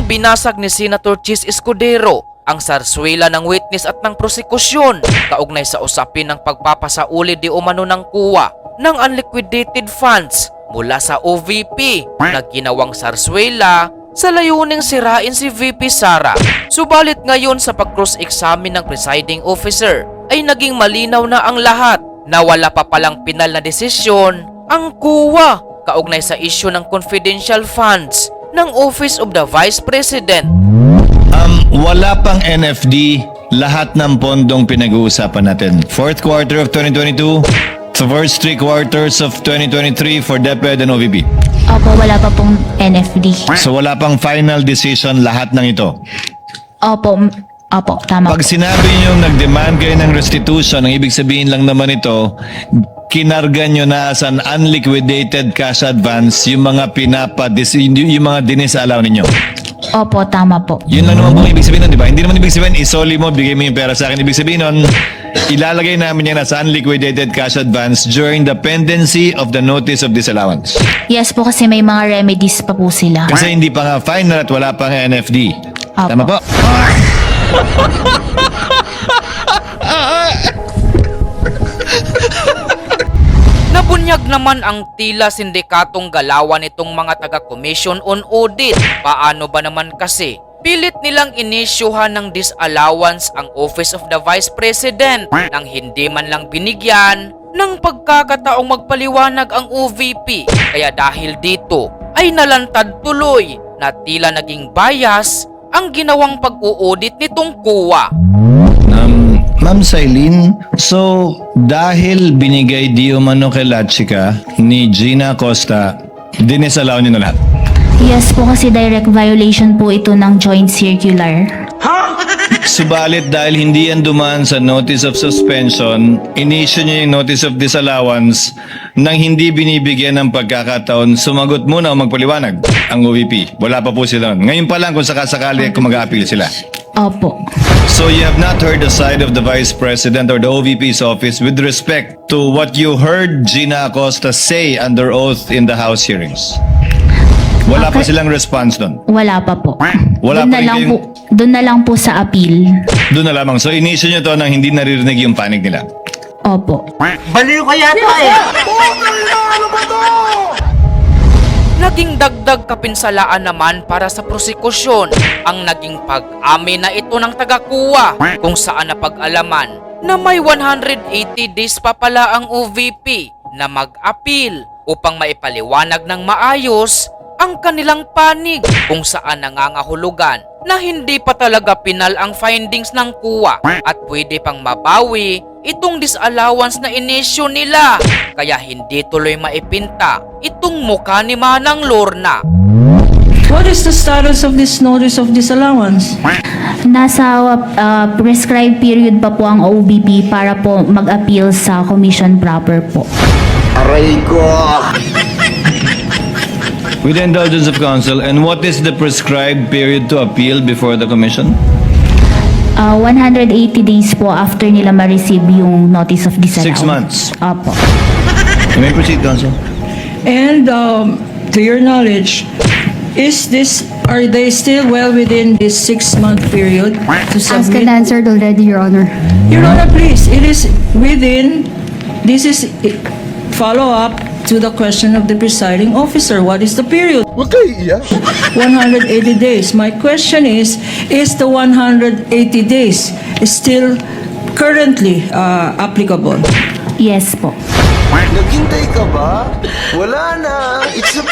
binasag ni Senator Chis Escudero ang sarswela ng witness at ng prosekusyon kaugnay sa usapin ng pagpapasauli di umano ng kuwa ng unliquidated funds mula sa OVP na ginawang sarswela sa layuning sirain si VP Sara. Subalit ngayon sa pag-cross-examine ng presiding officer ay naging malinaw na ang lahat na wala pa palang pinal na desisyon ang kuwa kaugnay sa isyu ng confidential funds ng Office of the Vice President. Wala pang NFD, lahat ng pondong pinag-uusapan natin. Fourth quarter of 2022, the first 3 quarters of 2023 for DepEd and OVP. Opo, wala pa pong NFD. So wala pang final decision lahat ng ito. Opo, tama Pag po. sinabi nyo nag-demand kayo ng restitution, ang ibig sabihin lang naman ito, kinarga nyo na as an unliquidated cash advance yung mga yung mga dinisalaw ninyo. Opo, tama po. Yun lang naman pong ibig sabihin nun, di ba? Hindi naman ibig sabihin, isoli mo, bigay mo yung pera sa akin. Ibig sabihin nun, ilalagay namin yan as unliquidated cash advance during the pendency of the notice of disallowance. Yes po, kasi may mga remedies pa po sila. Kasi hindi pa nga final at wala pang NFD. Opo. Tama po? Nabunyag naman ang tila sindikatong galawan nitong mga taga-Commission on Audit. Paano ba naman kasi? Pilit nilang inisyuhan ng disallowance ang Office of the Vice President nang hindi man lang binigyan ng pagkakataong magpaliwanag ang OVP. Kaya dahil dito ay nalantad tuloy na tila naging bias ang ginawang pag-u-audit nitong kuwa. Ma'am Sailin, so dahil binigay di umano kay Latsika ni Gina Acosta, dinisalaw niyo na lahat? Yes po, kasi direct violation po ito ng joint circular. Subalit dahil hindi yan dumaan sa notice of suspension, in-issue niyo yung notice of disallowance nang hindi binibigyan ng pagkakataon, sumagot muna o magpaliwanag ang OVP. Wala pa po sila nun. Ngayon pa lang kung sakasakali kung mag-a-appeal sila. Opo. So you have not heard the side of the Vice President or the OVP's office with respect to what you heard Gina Acosta say under oath in the House hearings? Wala pa Okay. silang response doon. Wala pa po. Wala Doon pa na rin lang kayong- po, doon na lang po sa appeal. Doon na lamang. So in-issue nyo to nang hindi naririnig yung panic nila. Opo. Baliw ka yata eh. Naging dagdag kapinsalaan naman para sa prosekusyon ang naging pag-amin na ito ng taga-kuwa kung saan napag-alaman na may 180 days pa pala ang OVP na mag-appeal upang maipaliwanag ng maayos ang kanilang panig kung saan nangangahulugan na hindi pa talaga pinal ang findings ng kuwa at pwede pang mabawi itong disallowance na inisyu nila kaya hindi tuloy maipinta itong mukha ni Manang Lorna. What is the status of this notice of disallowance? Nasa prescribed period pa po ang OBP para po mag-appeal sa commission proper po. Aray ko. With the indulgence of counsel, and what is the prescribed period to appeal before the commission? 180 days po after nila ma-receive yung notice of disallowance. 6 months. Opo. You may proceed, counsel. And to your knowledge, are they still well within this 6-month period to Asked submit? and answered already, Your Honor. Your Honor, please, it is within, this is follow-up to the question of the presiding officer. What is the period? Huwag kayo iiyak. 180 days. My question is the 180 days still currently applicable? Yes po. Naghintay ka ba? Wala na. It's a